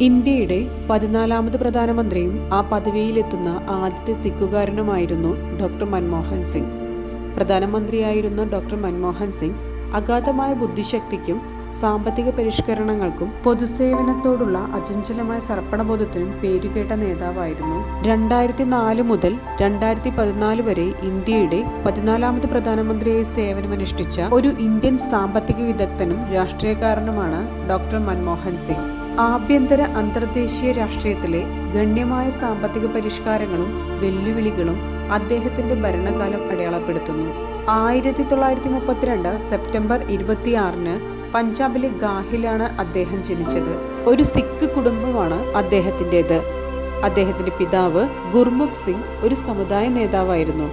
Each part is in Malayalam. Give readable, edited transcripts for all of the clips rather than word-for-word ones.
ഇന്ത്യയുടെ 14ാമത് പ്രധാനമന്ത്രിയും ആ പദവിയിലെത്തുന്ന ആദ്യത്തെ സിഖുകാരനുമായിരുന്നു ഡോക്ടർ മൻമോഹൻ സിംഗ്. പ്രധാനമന്ത്രിയായിരുന്ന ഡോക്ടർ മൻമോഹൻ സിംഗ് അഗാധമായ ബുദ്ധിശക്തിക്കും സാമ്പത്തിക പരിഷ്കരണങ്ങൾക്കും പൊതുസേവനത്തോടുള്ള അചഞ്ചലമായ സമർപ്പണബോധത്തിനും പേരുകേട്ട നേതാവായിരുന്നു. 2004 മുതൽ 2014 വരെ ഇന്ത്യയുടെ 14ാമത് പ്രധാനമന്ത്രിയായി സേവനമനുഷ്ഠിച്ച ഒരു ഇന്ത്യൻ സാമ്പത്തിക വിദഗ്ധനും രാഷ്ട്രീയക്കാരനുമാണ് ഡോക്ടർ മൻമോഹൻ സിംഗ്. ആഭ്യന്തര അന്തർദേശീയ രാഷ്ട്രീയത്തിലെ ഗണ്യമായ സാമ്പത്തിക പരിഷ്കാരങ്ങളും വെല്ലുവിളികളും അദ്ദേഹത്തിന്റെ ഭരണകാലം അടയാളപ്പെടുത്തുന്നു. 1932 സെപ്റ്റംബർ 26 പഞ്ചാബിലെ ഗാഹിലാണ് അദ്ദേഹം ജനിച്ചത്. ഒരു സിഖ് കുടുംബമാണ് അദ്ദേഹത്തിൻ്റെത്. അദ്ദേഹത്തിന്റെ പിതാവ് ഗുർമുഖ് സിംഗ് ഒരു സമുദായ നേതാവായിരുന്നു.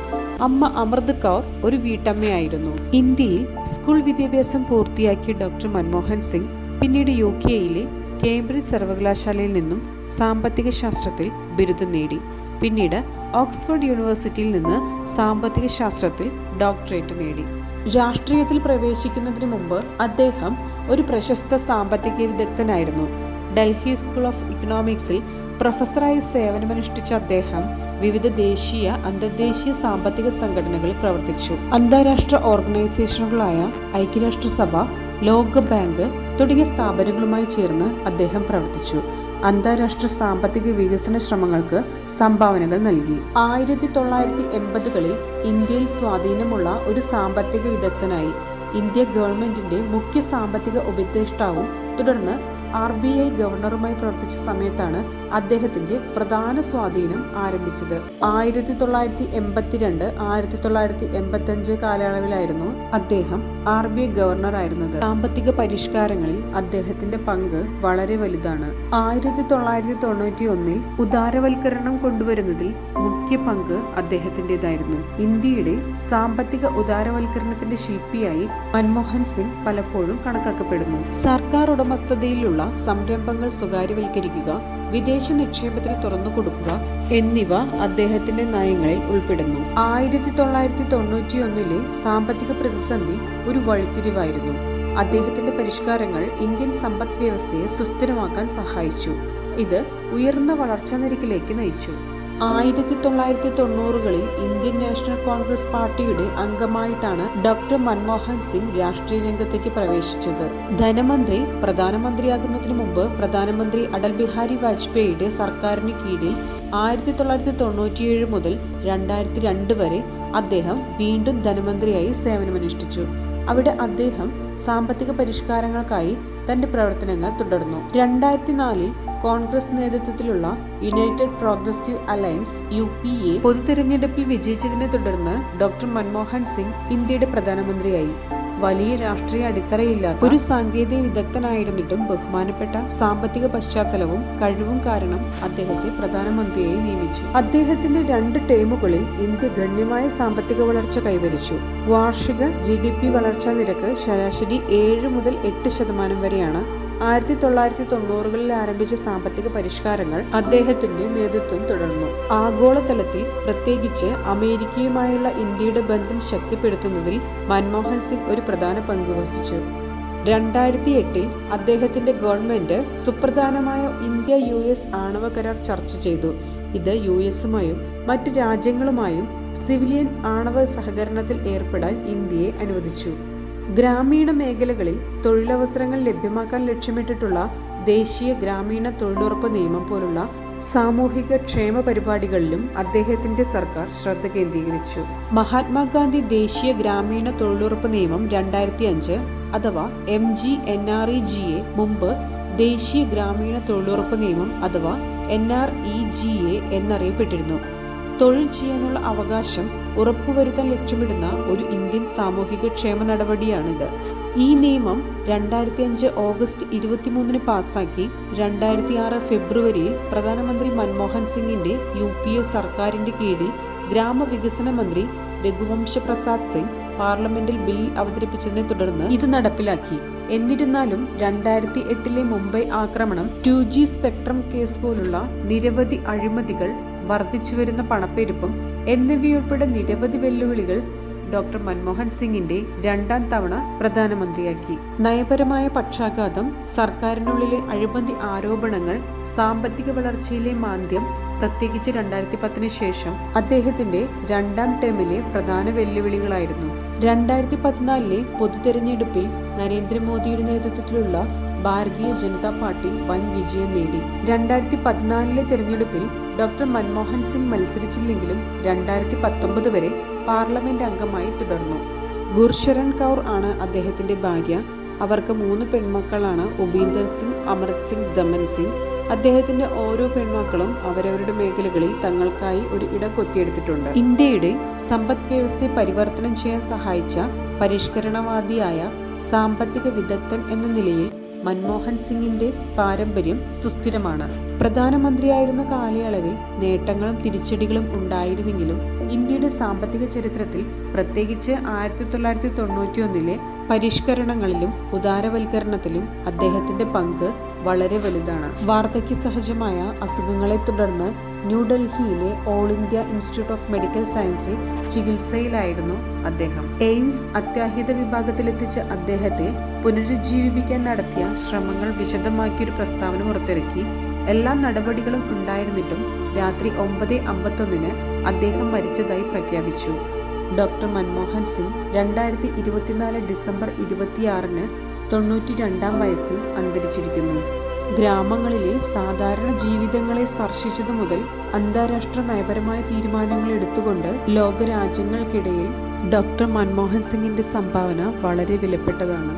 അമ്മ അമൃത് കൗർ ഒരു വീട്ടമ്മയായിരുന്നു. ഇന്ത്യയിൽ സ്കൂൾ വിദ്യാഭ്യാസം പൂർത്തിയാക്കിയ ഡോക്ടർ മൻമോഹൻ സിംഗ് പിന്നീട് UK-യിലെ കേംബ്രിഡ്ജ് സർവകലാശാലയിൽ നിന്നും സാമ്പത്തിക ശാസ്ത്രത്തിൽ ബിരുദം നേടി. പിന്നീട് ഓക്സ്ഫോർഡ് യൂണിവേഴ്സിറ്റിയിൽ നിന്ന് സാമ്പത്തിക ശാസ്ത്രത്തിൽ ഡോക്ടറേറ്റ് നേടി. രാഷ്ട്രീയത്തിൽ പ്രവേശിക്കുന്നതിന് മുമ്പ് അദ്ദേഹം ഒരു പ്രശസ്ത സാമ്പത്തിക വിദഗ്ധനായിരുന്നു. ഡൽഹി സ്കൂൾ ഓഫ് ഇക്കണോമിക്സിൽ പ്രൊഫസറായി സേവനമനുഷ്ഠിച്ച അദ്ദേഹം വിവിധ ദേശീയ അന്തർദേശീയ സാമ്പത്തിക സംഘടനകളിൽ പ്രവർത്തിച്ചു. അന്താരാഷ്ട്ര ഓർഗനൈസേഷനുകളായ ഐക്യരാഷ്ട്രസഭ, ലോക ബാങ്ക് തുടങ്ങിയ സ്ഥാപനങ്ങളുമായി ചേർന്ന് അദ്ദേഹം പ്രവർത്തിച്ചു. അന്താരാഷ്ട്ര സാമ്പത്തിക വികസന ശ്രമങ്ങൾക്ക് സംഭാവനകൾ നൽകി. 1980കളിൽ ഇന്ത്യയിൽ സ്വാധീനമുള്ള ഒരു സാമ്പത്തിക വിദഗ്ധനായി. ഇന്ത്യ ഗവൺമെന്റിന്റെ മുഖ്യ സാമ്പത്തിക ഉപദേഷ്ടാവും തുടർന്ന് RBI ഗവർണറുമായി പ്രവർത്തിച്ച സമയത്താണ് അദ്ദേഹത്തിന്റെ പ്രധാന സ്വാധീനം ആരംഭിച്ചത്. 1982 1985 കാലയളവിലായിരുന്നു അദ്ദേഹം RBI ഗവർണറായിരുന്നത്. സാമ്പത്തിക പരിഷ്കാരങ്ങളിൽ അദ്ദേഹത്തിന്റെ പങ്ക് വളരെ വലുതാണ്. 1991 ഉദാരവൽക്കരണം കൊണ്ടുവരുന്നതിൽ മുഖ്യ പങ്ക് അദ്ദേഹത്തിൻ്റെതായിരുന്നു. ഇന്ത്യയുടെ സാമ്പത്തിക ഉദാരവൽക്കരണത്തിന്റെ ശില്പിയായി മൻമോഹൻ സിംഗ് പലപ്പോഴും കണക്കാക്കപ്പെടുന്നു. സർക്കാർ ഉടമസ്ഥതയിലുള്ള സംരംഭങ്ങൾ സ്വകാര്യവൽക്കരിക്കുക, വിദേശ നിക്ഷേപത്തിന് തുറന്നു കൊടുക്കുക എന്നിവ അദ്ദേഹത്തിന്റെ നയങ്ങളിൽ ഉൾപ്പെടുന്നു. 1991 സാമ്പത്തിക പ്രതിസന്ധി ഒരു വഴിത്തിരിവായിരുന്നു. അദ്ദേഹത്തിന്റെ പരിഷ്കാരങ്ങൾ ഇന്ത്യൻ സമ്പദ് വ്യവസ്ഥയെ സുസ്ഥിരമാക്കാൻ സഹായിച്ചു. ഇത് ഉയർന്ന വളർച്ചാ നിരക്കിലേക്ക് നയിച്ചു. 1990കളിൽ ഇന്ത്യൻ നാഷണൽ കോൺഗ്രസ് പാർട്ടിയുടെ അംഗമായിട്ടാണ് ഡോക്ടർ മൻമോഹൻ സിംഗ് രാഷ്ട്രീയ രംഗത്തേക്ക് പ്രവേശിച്ചത്. ധനമന്ത്രി പ്രധാനമന്ത്രിയാകുന്നതിന് മുമ്പ് പ്രധാനമന്ത്രി അടൽ ബിഹാരി വാജ്പേയിയുടെ സർക്കാരിന് കീഴിൽ 1997 മുതൽ 2002 വരെ അദ്ദേഹം വീണ്ടും ധനമന്ത്രിയായി സേവനമനുഷ്ഠിച്ചു. അവിടെ അദ്ദേഹം സാമ്പത്തിക പരിഷ്കാരങ്ങൾക്കായി തന്റെ പ്രവർത്തനങ്ങൾ തുടർന്നു. 2004 കോൺഗ്രസ് നേതൃത്വത്തിലുള്ള യുണൈറ്റഡ് പ്രോഗ്രസീവ് അലയൻസ് UPA പൊതുതെരഞ്ഞെടുപ്പിൽ വിജയിച്ചതിനെ തുടർന്ന് ഡോക്ടർ മൻമോഹൻ സിംഗ് ഇന്ത്യയുടെ പ്രധാനമന്ത്രിയായി. വലിയ രാഷ്ട്രീയ അടിത്തറയില്ലാത്ത ഒരു സാങ്കേതിക വിദഗ്ധനായിരുന്നിട്ടും ബഹുമാനപ്പെട്ട സാമ്പത്തിക പശ്ചാത്തലവും കഴിവും കാരണം അദ്ദേഹത്തെ പ്രധാനമന്ത്രിയായി നിയമിച്ചു. അദ്ദേഹത്തിന്റെ 2 ടേമുകളിൽ ഇന്ത്യ ഗണ്യമായ സാമ്പത്തിക വളർച്ച കൈവരിച്ചു. വാർഷിക GDP വളർച്ചാ നിരക്ക് ശരാശരി 7 മുതൽ 8% വരെയാണ്. 1990കളിൽ ആരംഭിച്ച സാമ്പത്തിക പരിഷ്കാരങ്ങൾ അദ്ദേഹത്തിന്റെ നേതൃത്വം തുടർന്നു. ആഗോളതലത്തിൽ പ്രത്യേകിച്ച് അമേരിക്കയുമായുള്ള ഇന്ത്യയുടെ ബന്ധം ശക്തിപ്പെടുത്തുന്നതിൽ മൻമോഹൻ സിംഗ് ഒരു പ്രധാന പങ്ക് വഹിച്ചു. 2008 അദ്ദേഹത്തിന്റെ ഗവൺമെന്റ് സുപ്രധാനമായ ഇന്ത്യ-US ആണവ കരാർ ചർച്ച ചെയ്തു. ഇത് US-ഉമായും മറ്റു രാജ്യങ്ങളുമായും സിവിലിയൻ ആണവ സഹകരണത്തിൽ ഏർപ്പെടാൻ ഇന്ത്യയെ അനുവദിച്ചു. ഗ്രാമീണ മേഖലകളിൽ തൊഴിലവസരങ്ങൾ ലഭ്യമാക്കാൻ ലക്ഷ്യമിട്ടിട്ടുള്ള ദേശീയ ഗ്രാമീണ തൊഴിലുറപ്പ് നിയമം പോലുള്ള സാമൂഹിക ക്ഷേമ പരിപാടികളിലും അദ്ദേഹത്തിന്റെ സർക്കാർ ശ്രദ്ധ കേന്ദ്രീകരിച്ചു. മഹാത്മാഗാന്ധി ദേശീയ ഗ്രാമീണ തൊഴിലുറപ്പ് നിയമം 2005 അഥവാ MGNREGA മുമ്പ് ദേശീയ ഗ്രാമീണ തൊഴിലുറപ്പ് നിയമം അഥവാ NREGA എന്നറിയപ്പെട്ടിരുന്നു. തൊഴിൽ ചെയ്യാനുള്ള അവകാശം ഉറപ്പുവരുത്താൻ ലക്ഷ്യമിടുന്ന ഒരു ഇന്ത്യൻ സാമൂഹിക ക്ഷേമ നടപടിയാണിത്. ഈ നിയമം 2005 ഓഗസ്റ്റ് 23 പാസാക്കി 2006 ഫെബ്രുവരിയിൽ പ്രധാനമന്ത്രി മൻമോഹൻ സിംഗിന്റെ UPA സർക്കാരിന്റെ കീഴിൽ ഗ്രാമവികസന മന്ത്രി രഘുവംശ പ്രസാദ് സിംഗ് പാർലമെന്റിൽ ബിൽ അവതരിപ്പിച്ചതിനെ തുടർന്ന് ഇത് നടപ്പിലാക്കി. എന്നിരുന്നാലും 2008 മുംബൈ ആക്രമണം, 2G സ്പെക്ട്രം കേസ് പോലുള്ള നിരവധി അഴിമതികൾ, വർദ്ധിച്ചുവരുന്ന പണപ്പെരുപ്പം എന്നിവയുൾപ്പെടെ നിരവധി വെല്ലുവിളികൾ ഡോക്ടർ മൻമോഹൻ സിംഗിന്റെ രണ്ടാം തവണ പ്രധാനമന്ത്രിയാക്കി. നയപരമായ പക്ഷാഘാതം, സർക്കാരിനുള്ളിലെ അഴിമതി ആരോപണങ്ങൾ, സാമ്പത്തിക വളർച്ചയിലെ മാന്ദ്യം, പ്രത്യേകിച്ച് 2010 ശേഷം അദ്ദേഹത്തിന്റെ രണ്ടാം ടേമിലെ പ്രധാന വെല്ലുവിളികളായിരുന്നു. 2014 പൊതുതെരഞ്ഞെടുപ്പിൽ നരേന്ദ്രമോദിയുടെ നേതൃത്വത്തിലുള്ള ഭാരതീയ ജനതാ പാർട്ടി വൻ വിജയം നേടി. 2014 തെരഞ്ഞെടുപ്പിൽ ഡോക്ടർ മൻമോഹൻ സിംഗ് മത്സരിച്ചില്ലെങ്കിലും 2019 വരെ പാർലമെന്റ് അംഗമായി തുടർന്നു. ഗുർശരൺ കൗർ ആണ് അദ്ദേഹത്തിന്റെ ഭാര്യ. അവർക്ക് 3 പെൺമക്കളാണ്: ഉപീന്ദർ സിംഗ്, അമൃത് സിംഗ്, ദമൻ സിംഗ്. അദ്ദേഹത്തിന്റെ ഓരോ പെൺമക്കളും അവരവരുടെ മേഖലകളിൽ തങ്ങൾക്കായി ഒരു ഇടം കൊത്തിയെടുത്തിട്ടുണ്ട്. ഇന്ത്യയുടെ സമ്പദ് വ്യവസ്ഥയെ പരിവർത്തനം ചെയ്യാൻ സഹായിച്ച പരിഷ്കരണവാദിയായ സാമ്പത്തിക വിദഗ്ധൻ എന്ന നിലയിൽ മൻമോഹൻ സിംഗിന്റെ പാരമ്പര്യം സുസ്ഥിരമാണ്. പ്രധാനമന്ത്രിയായിരുന്ന കാലയളവിൽ നേട്ടങ്ങളും തിരിച്ചടികളും ഉണ്ടായിരുന്നെങ്കിലും ഇന്ത്യയുടെ സാമ്പത്തിക ചരിത്രത്തിൽ, പ്രത്യേകിച്ച് 1991 പരിഷ്കരണങ്ങളിലും ഉദാരവൽക്കരണത്തിലും അദ്ദേഹത്തിന്റെ പങ്ക് വളരെ വലുതാണ്. വാർദ്ധക്യ സഹജമായ അസുഖങ്ങളെ തുടർന്ന് ന്യൂഡൽഹിയിലെ all India institute of medical സയൻസിൽ ചികിത്സയിലായിരുന്നു അദ്ദേഹം. എയിംസ് അത്യാഹിത വിഭാഗത്തിലെത്തിച്ച അദ്ദേഹത്തെ പുനരുജ്ജീവിപ്പിക്കാൻ നടത്തിയ ശ്രമങ്ങൾ വിശദമാക്കിയൊരു പ്രസ്താവന പുറത്തിറക്കി. എല്ലാ നടപടികളും ഉണ്ടായിരുന്നിട്ടും രാത്രി 9:51 അദ്ദേഹം മരിച്ചതായി പ്രഖ്യാപിച്ചു. ഡോക്ടർ മൻമോഹൻ സിംഗ് 2024 ഡിസംബർ 26 92-ാം വയസ്സിൽ അന്തരിച്ചിരിക്കുന്നു. ഗ്രാമങ്ങളിലെ സാധാരണ ജീവിതങ്ങളെ സ്പർശിച്ചതു മുതൽ അന്താരാഷ്ട്ര നയപരമായ തീരുമാനങ്ങൾ എടുത്തുകൊണ്ട് ലോകരാജ്യങ്ങൾക്കിടയിൽ ഡോക്ടർ മൻമോഹൻ സിംഗിന്റെ സംഭാവന വളരെ വിലപ്പെട്ടതാണ്.